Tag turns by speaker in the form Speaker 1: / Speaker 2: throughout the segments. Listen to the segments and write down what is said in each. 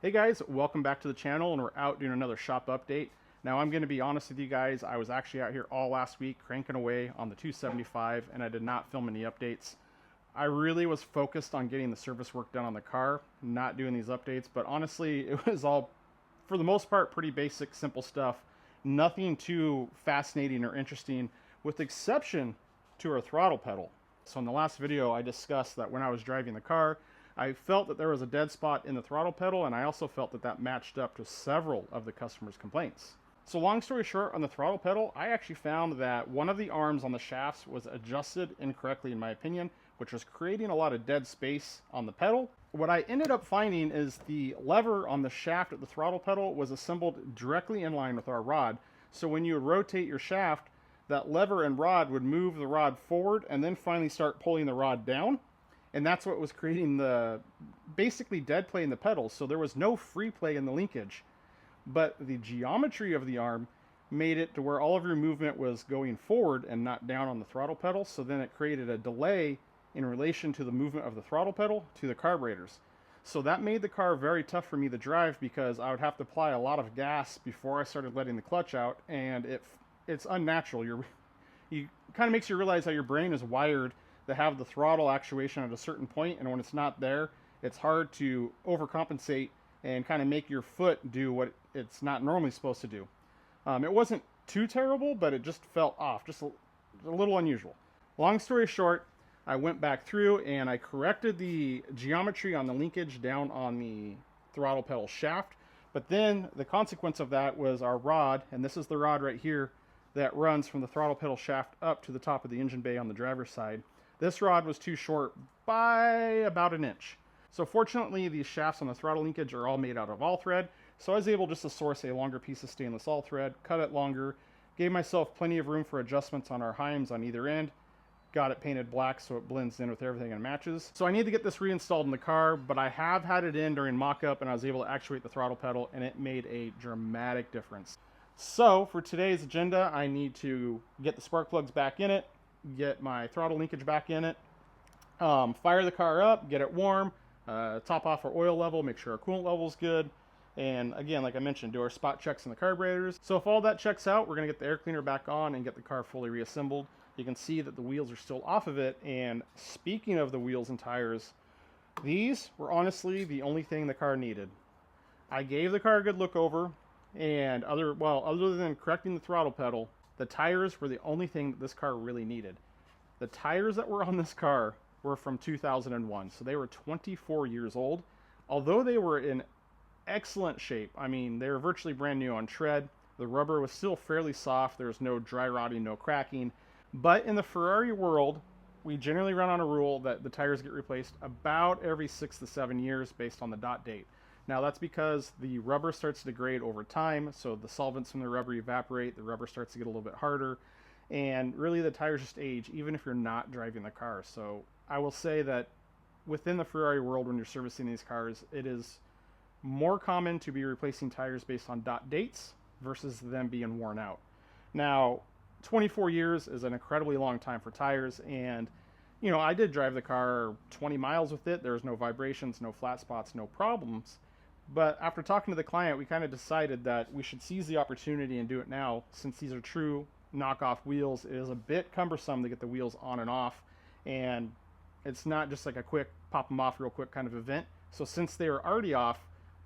Speaker 1: Hey guys, welcome back to the channel, and we're out doing another shop update. Now I'm going to be honest with you guys, I was actually out here all last week cranking away on the 275 and I did not film any updates. I really was focused on getting the service work done on the car, not doing these updates, but honestly it was all, for the most part, pretty basic, simple stuff. Nothing too fascinating or interesting, with the exception to our throttle pedal. So in the last video I discussed that when I was driving the car, I felt that there was a dead spot in the throttle pedal, and I also felt that that matched up to several of the customers' complaints. So long story short, on the throttle pedal, I actually found that one of the arms on the shafts was adjusted incorrectly in my opinion, which was creating a lot of dead space on the pedal. What I ended up finding is the lever on the shaft at the throttle pedal was assembled directly in line with our rod. So when you rotate your shaft, that lever and rod would move the rod forward and then finally start pulling the rod down. And that's what was creating the basically dead play in the pedals. So there was no free play in the linkage. But the geometry of the arm made it to where all of your movement was going forward and not down on the throttle pedal. So then it created a delay in relation to the movement of the throttle pedal to the carburetors. So that made the car very tough for me to drive, because I would have to apply a lot of gas before I started letting the clutch out. And it's unnatural. You kind of makes you realize how your brain is wired to have the throttle actuation at a certain point, and when it's not there, it's hard to overcompensate and kind of make your foot do what it's not normally supposed to do. It wasn't too terrible, but it just felt off, just a little unusual. Long story short, I went back through and I corrected the geometry on the linkage down on the throttle pedal shaft, but then the consequence of that was our rod, and this is the rod right here that runs from the throttle pedal shaft up to the top of the engine bay on the driver's side. This rod was too short by about an inch. So fortunately, these shafts on the throttle linkage are all made out of all thread, so I was able just to source a longer piece of stainless all thread, cut it longer, gave myself plenty of room for adjustments on our heims on either end, got it painted black so it blends in with everything and matches. So I need to get this reinstalled in the car, but I have had it in during mock-up and I was able to actuate the throttle pedal, and it made a dramatic difference. So for today's agenda, I need to get the spark plugs back in it, get my throttle linkage back in it, fire the car up, get it warm, top off our oil level, make sure our coolant level is good, and again, like I mentioned, do our spot checks in the carburetors. So if all that checks out, we're going to get the air cleaner back on and get the car fully reassembled. You can see that the wheels are still off of it, and speaking of the wheels and tires, these were honestly the only thing the car needed. I gave the car a good look over, and other than correcting the throttle pedal, the tires were the only thing that this car really needed. The tires that were on this car were from 2001, so they were 24 years old. Although they were in excellent shape, I mean, they were virtually brand new on tread. The rubber was still fairly soft. There was no dry rotting, no cracking. But in the Ferrari world, we generally run on a rule that the tires get replaced about every 6 to 7 years based on the dot date. Now that's because the rubber starts to degrade over time, so the solvents from the rubber evaporate, the rubber starts to get a little bit harder, and really the tires just age even if you're not driving the car. So I will say that within the Ferrari world, when you're servicing these cars, it is more common to be replacing tires based on dot dates versus them being worn out. Now 24 years is an incredibly long time for tires, and you know, I did drive the car 20 miles with it. There was no vibrations, no flat spots, no problems. But after talking to the client, we kind of decided that we should seize the opportunity and do it now, since these are true knockoff wheels. It is a bit cumbersome to get the wheels on and off, and it's not just like a quick pop them off real quick kind of event. So since they were already off,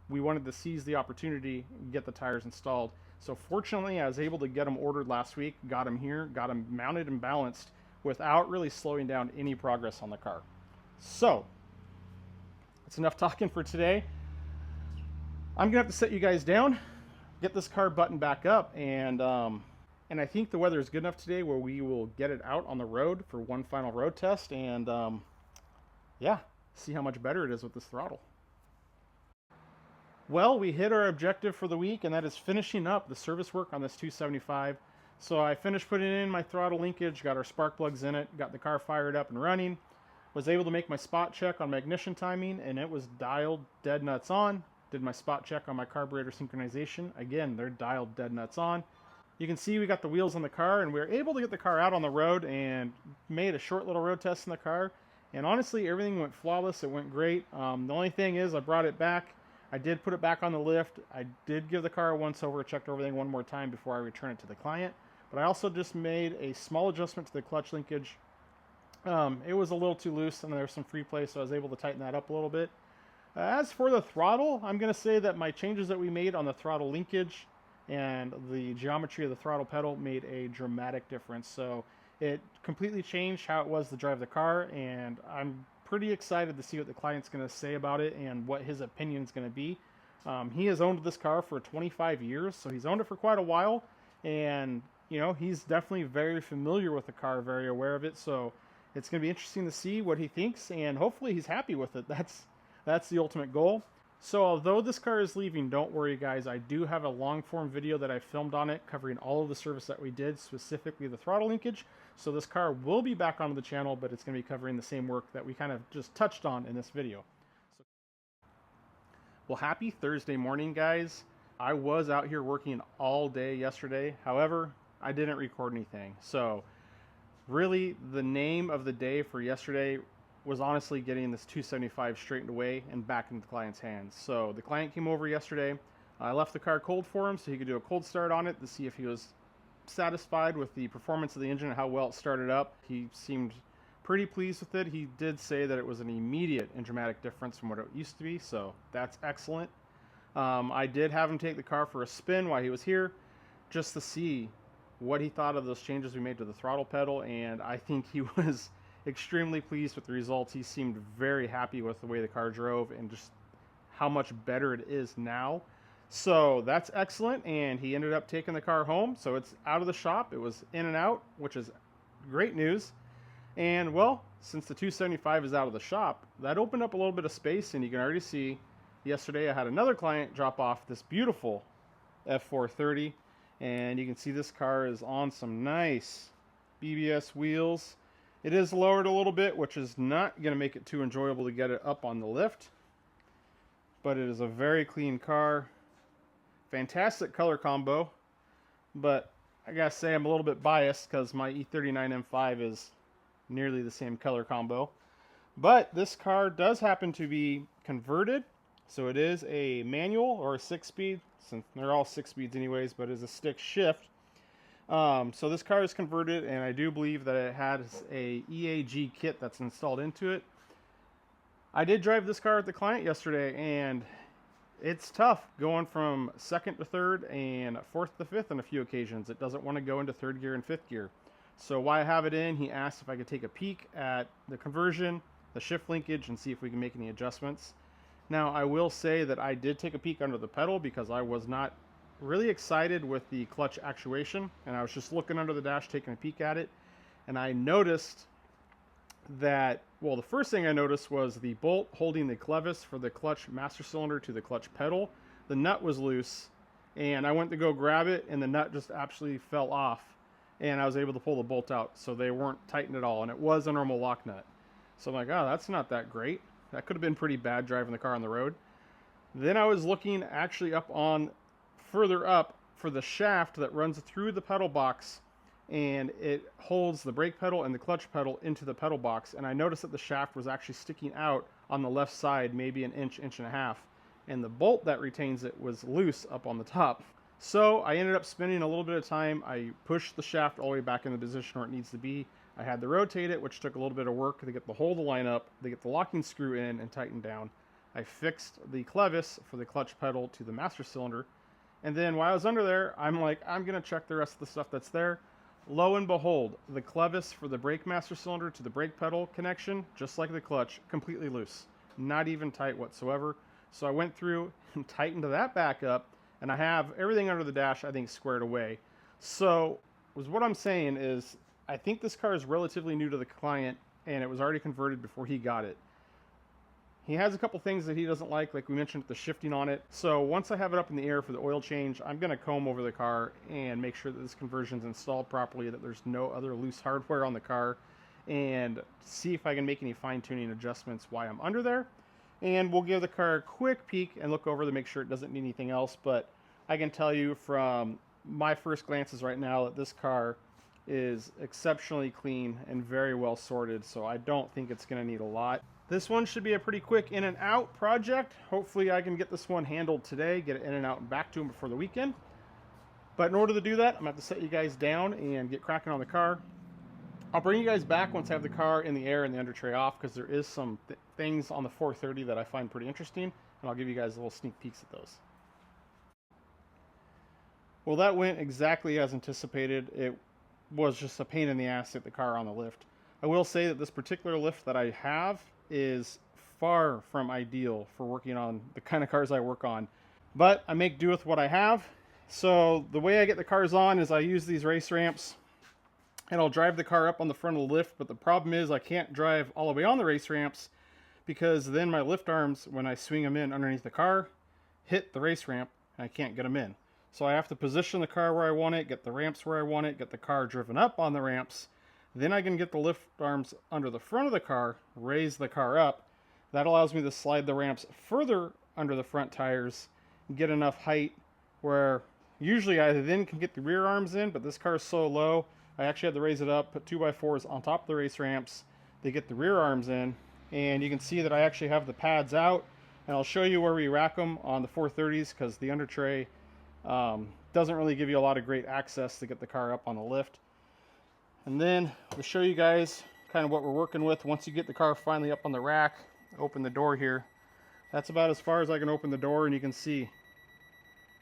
Speaker 1: we wanted to seize the opportunity and get the tires installed. So fortunately, I was able to get them ordered last week, got them here, got them mounted and balanced without really slowing down any progress on the car. So that's enough talking for today. I'm gonna have to set you guys down, get this car buttoned back up, and I think the weather is good enough today where we will get it out on the road for one final road test, and yeah, see how much better it is with this throttle. Well, we hit our objective for the week, and that is finishing up the service work on this 275. So I finished putting in my throttle linkage, got our spark plugs in it, got the car fired up and running, was able to make my spot check on my ignition timing, and it was dialed dead nuts on. Did my spot check on my carburetor synchronization. Again, they're dialed dead nuts on. You can see we got the wheels on the car, and we were able to get the car out on the road and made a short little road test in the car. And honestly, everything went flawless. It went great. The only thing is I brought it back I did put it back on the lift. I did give the car a once over, checked everything one more time before I return it to the client. But I also just made a small adjustment to the clutch linkage. It was a little too loose and there was some free play, so I was able to tighten that up a little bit. As for the throttle, I'm going to say that my changes that we made on the throttle linkage and the geometry of the throttle pedal made a dramatic difference. So it completely changed how it was to drive the car, and I'm pretty excited to see what the client's going to say about it and what his opinion is going to be. He has owned this car for 25 years, so he's owned it for quite a while, and you know, he's definitely very familiar with the car, very aware of it. So it's going to be interesting to see what he thinks, and hopefully he's happy with it. That's the ultimate goal. So although this car is leaving, don't worry guys, I do have a long form video that I filmed on it covering all of the service that we did, specifically the throttle linkage. So this car will be back onto the channel, but it's going to be covering the same work that we kind of just touched on in this video. Well, happy Thursday morning guys. I was out here working all day yesterday. However, I didn't record anything. So really the name of the day for yesterday was honestly getting this 275 straightened away and back into the client's hands. So the client came over yesterday. I left the car cold for him so he could do a cold start on it to see if he was satisfied with the performance of the engine and how well it started up. He seemed pretty pleased with it. He did say that it was an immediate and dramatic difference from what it used to be, so that's excellent. I did have him take the car for a spin while he was here just to see what he thought of those changes we made to the throttle pedal, and I think he was extremely pleased with the results. He seemed very happy with the way the car drove and just how much better it is now. So that's excellent, and he ended up taking the car home. So it's out of the shop. It was in and out, which is great news. And well, since the 275 is out of the shop, that opened up a little bit of space, and you can already see yesterday I had another client drop off this beautiful F430, and you can see this car is on some nice BBS wheels. It is lowered a little bit, which is not going to make it too enjoyable to get it up on the lift, but it is a very clean car. Fantastic color combo, but I gotta say I'm a little bit biased because my E39 M5 is nearly the same color combo. But this car does happen to be converted, so it is a manual or a 6-speed, since they're all 6 speeds anyways, but it's a stick shift. So this car is converted, and I do believe that it has a EAG kit that's installed into it. I did drive this car with the client yesterday, and it's tough going from second to third and fourth to fifth on a few occasions. It doesn't want to go into third gear and fifth gear. So while I have it in, he asked if I could take a peek at the conversion, the shift linkage, and see if we can make any adjustments. Now, I will say that I did take a peek under the pedal because I was not really excited with the clutch actuation, and I was just looking under the dash, taking a peek at it, and I noticed that, well, the first thing I noticed was the bolt holding the clevis for the clutch master cylinder to the clutch pedal. The nut was loose, and I went to go grab it, and the nut just absolutely fell off, and I was able to pull the bolt out, so they weren't tightened at all, and it was a normal lock nut. So I'm like, oh, that's not that great. That could have been pretty bad driving the car on the road. Then I was looking actually further up for the shaft that runs through the pedal box, and it holds the brake pedal and the clutch pedal into the pedal box, and I noticed that the shaft was actually sticking out on the left side, maybe an inch, inch and a half, and the bolt that retains it was loose up on the top. So I ended up spending a little bit of time. I pushed the shaft all the way back in the position where it needs to be. I had to rotate it, which took a little bit of work to get the hole to line up, to get the locking screw in and tighten down. I fixed the clevis for the clutch pedal to the master cylinder, and then while I was under there, I'm like, I'm going to check the rest of the stuff that's there. Lo and behold, the clevis for the brake master cylinder to the brake pedal connection, just like the clutch, completely loose. Not even tight whatsoever. So I went through and tightened that back up, and I have everything under the dash, I think, squared away. So what I'm saying is, I think this car is relatively new to the client, and it was already converted before he got it. He has a couple things that he doesn't like we mentioned, the shifting on it. So once I have it up in the air for the oil change, I'm going to comb over the car and make sure that this conversion is installed properly, that there's no other loose hardware on the car, and see if I can make any fine-tuning adjustments while I'm under there. And we'll give the car a quick peek and look over to make sure it doesn't need anything else. But I can tell you from my first glances right now that this car is exceptionally clean and very well sorted, so I don't think it's going to need a lot. This one should be a pretty quick in and out project. Hopefully I can get this one handled today, get it in and out and back to them before the weekend. But in order to do that, I'm going to have to set you guys down and get cracking on the car. I'll bring you guys back once I have the car in the air and the under tray off, because there is some things on the 430 that I find pretty interesting, and I'll give you guys a little sneak peeks at those. Well, that went exactly as anticipated. It was just a pain in the ass to get the car on the lift. I will say that this particular lift that I have is far from ideal for working on the kind of cars I work on, but I make do with what I have. So the way I get the cars on is I use these race ramps, and I'll drive the car up on the front of the lift, but the problem is I can't drive all the way on the race ramps, because then my lift arms, when I swing them in underneath the car, hit the race ramp and I can't get them in. So I have to position the car where I want it, get the ramps where I want it, get the car driven up on the ramps. Then I can get the lift arms under the front of the car, raise the car up. That allows me to slide the ramps further under the front tires and get enough height where usually I then can get the rear arms in, but this car is so low, I actually had to raise it up, put 2x4s on top of the race ramps to get the rear arms in. And you can see that I actually have the pads out, and I'll show you where we rack them on the 430s, because the under tray doesn't really give you a lot of great access to get the car up on the lift. And then to show you guys kind of what we're working with, once you get the car finally up on the rack, open the door here. That's about as far as I can open the door, and you can see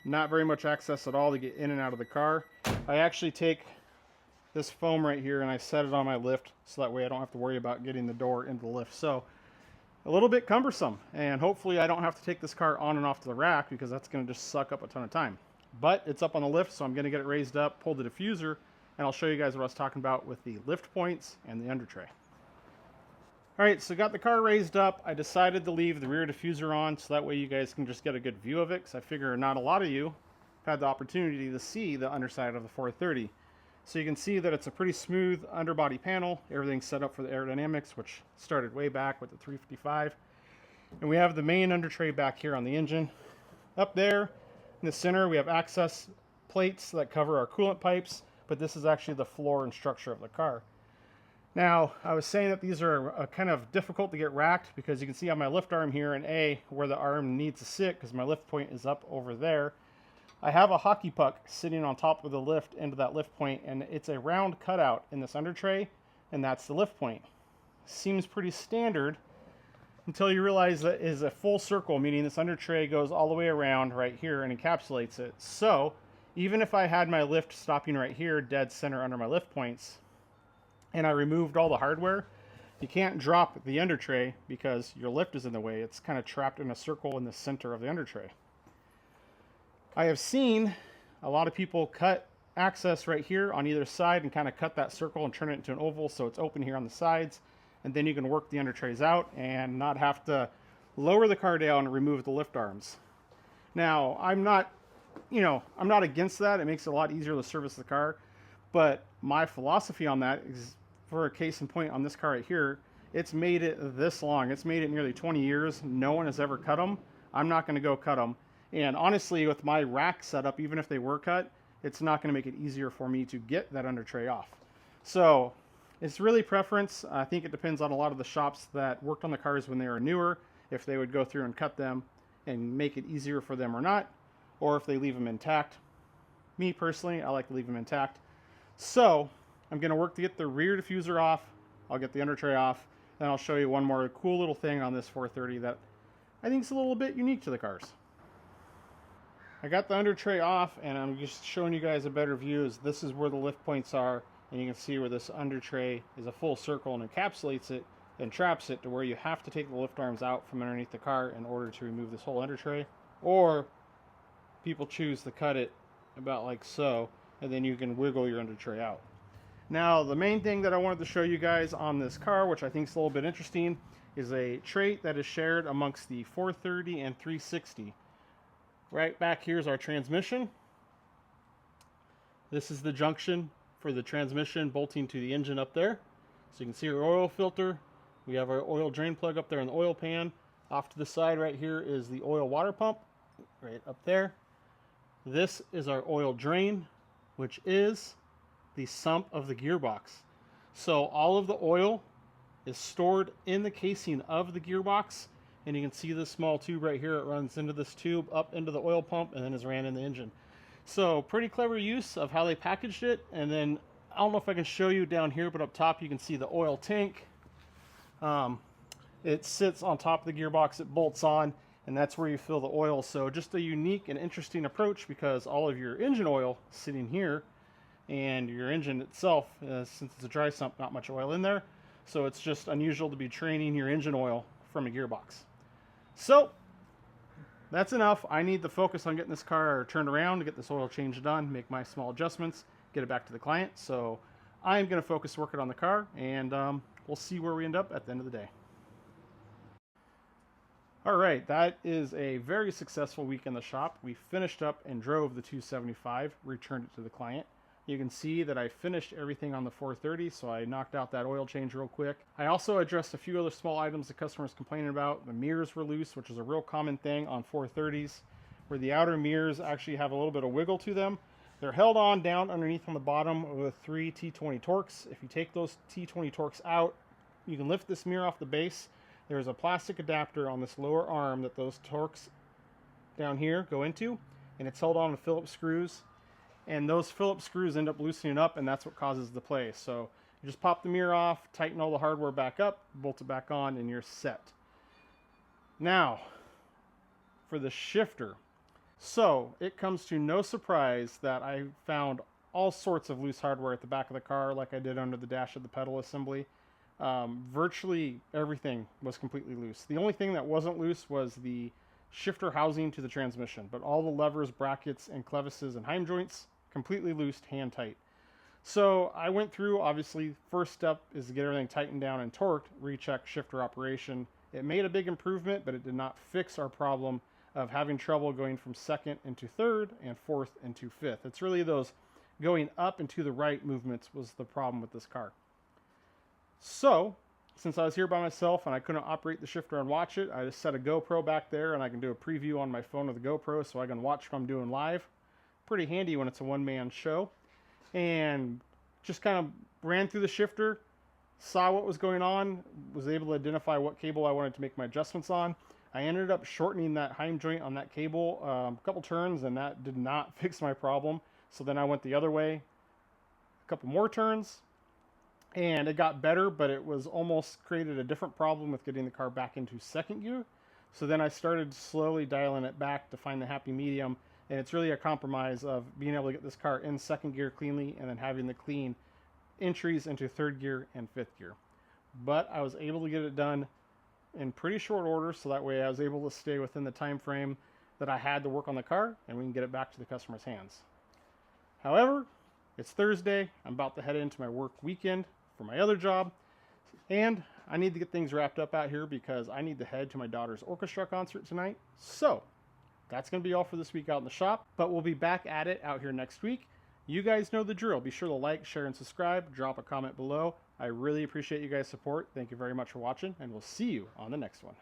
Speaker 1: not very much access at all to get in and out of the car. I actually take this foam right here and I set it on my lift, so that way I don't have to worry about getting the door into the lift. So a little bit cumbersome, and hopefully I don't have to take this car on and off to the rack, because that's going to just suck up a ton of time. But it's up on the lift, so I'm going to get it raised up, pull the diffuser, and I'll show you guys what I was talking about with the lift points and the under tray. Alright, so got the car raised up. I decided to leave the rear diffuser on, so that way you guys can just get a good view of it, because I figure not a lot of you have had the opportunity to see the underside of the 430. So you can see that it's a pretty smooth underbody panel. Everything's set up for the aerodynamics, which started way back with the 355. And we have the main under tray back here on the engine. Up there in the center, we have access plates that cover our coolant pipes, but this is actually the floor and structure of the car. Now, I was saying that these are kind of difficult to get racked, because you can see on my lift arm here in where the arm needs to sit, because my lift point is up over there. I have a hockey puck sitting on top of the lift into that lift point, and it's a round cutout in this under tray, and that's the lift point. Seems pretty standard until you realize that it is a full circle, meaning this under tray goes all the way around right here and encapsulates it. So even if I had my lift stopping right here, dead center under my lift points, and I removed all the hardware, you can't drop the under tray because your lift is in the way. It's kind of trapped in a circle in the center of the under tray. I have seen a lot of people cut access right here on either side and kind of cut that circle and turn it into an oval, so it's open here on the sides, and then you can work the under trays out and not have to lower the car down and remove the lift arms. Now, I'm not against that. It makes it a lot easier to service the car, but my philosophy on that is, for a case in point on this car right here, it's made it this long. It's made it nearly 20 years. No one has ever cut them. I'm not going to go cut them. And honestly, with my rack setup, even if they were cut, it's not going to make it easier for me to get that under tray off. So it's really preference. I think it depends on a lot of the shops that worked on the cars when they were newer, if they would go through and cut them and make it easier for them or not, or if they leave them intact. Me personally, I like to leave them intact. So I'm going to work to get the rear diffuser off. I'll get the under tray off. Then I'll show you one more cool little thing on this 430 that I think is a little bit unique to the cars. I got the under tray off, and I'm just showing you guys a better view. This is where the lift points are, and you can see where this under tray is a full circle and encapsulates it and traps it to where you have to take the lift arms out from underneath the car in order to remove this whole under tray. Or people choose to cut it about like so, and then you can wiggle your under tray out. Now, the main thing that I wanted to show you guys on this car, which I think is a little bit interesting, is a trait that is shared amongst the 430 and 360. Right back here is our transmission. This is the junction for the transmission bolting to the engine up there. So you can see our oil filter. We have our oil drain plug up there in the oil pan. Off to the side right here is the oil water pump, right up there. This is our oil drain, which is the sump of the gearbox. So all of the oil is stored in the casing of the gearbox. And you can see this small tube right here. It runs into this tube, up into the oil pump, and then is ran in the engine. So pretty clever use of how they packaged it. And then I don't know if I can show you down here, but up top you can see the oil tank. It sits on top of the gearbox, it bolts on, and that's where you fill the oil. So just a unique and interesting approach, because all of your engine oil is sitting here, and your engine itself, since it's a dry sump, not much oil in there. So it's just unusual to be draining your engine oil from a gearbox. So that's enough. I need to focus on getting this car turned around to get this oil change done, make my small adjustments, get it back to the client. So I'm going to focus working on the car, and we'll see where we end up at the end of the day. All right, that is a very successful week in the shop. We finished up and drove the 275, returned it to the client. You can see that I finished everything on the 430, so I knocked out that oil change real quick. I also addressed a few other small items the customers complaining about. The mirrors were loose, which is a real common thing on 430s, where the outer mirrors actually have a little bit of wiggle to them. They're held on down underneath on the bottom with 3 T20 Torx. If you take those T20 Torx out, you can lift this mirror off the base. There's a plastic adapter on this lower arm that those Torx down here go into, and it's held on with Phillips screws. And those Phillips screws end up loosening up, and that's what causes the play. So you just pop the mirror off, tighten all the hardware back up, bolt it back on, and you're set. Now, for the shifter. So it comes to no surprise that I found all sorts of loose hardware at the back of the car, like I did under the dash of the pedal assembly. Virtually everything was completely loose. The only thing that wasn't loose was the shifter housing to the transmission, but all the levers, brackets, and clevises and heim joints completely loose, hand tight. So I went through, obviously, first step is to get everything tightened down and torqued, recheck shifter operation. It made a big improvement, but it did not fix our problem of having trouble going from second into third and fourth into fifth. It's really those going up and to the right movements was the problem with this car. So since I was here by myself and I couldn't operate the shifter and watch it, I just set a GoPro back there, and I can do a preview on my phone with the GoPro so I can watch what I'm doing live. Pretty handy when it's a one-man show. And just kind of ran through the shifter, saw what was going on, was able to identify what cable I wanted to make my adjustments on. I ended up shortening that heim joint on that cable a couple turns, and that did not fix my problem. So then I went the other way a couple more turns, and it got better, but it was almost created a different problem with getting the car back into second gear. So then I started slowly dialing it back to find the happy medium, and it's really a compromise of being able to get this car in second gear cleanly and then having the clean entries into third gear and fifth gear. But I was able to get it done in pretty short order, so that way I was able to stay within the time frame that I had to work on the car, and we can get it back to the customer's hands. However, it's Thursday. I'm about to head into my work weekend for my other job, and I need to get things wrapped up out here because I need to head to my daughter's orchestra concert tonight. So that's going to be all for this week out in the shop, but we'll be back at it out here next week. You guys know the drill. Be sure to like, share, and subscribe. Drop a comment below. I really appreciate you guys' support. Thank you very much for watching, and we'll see you on the next one.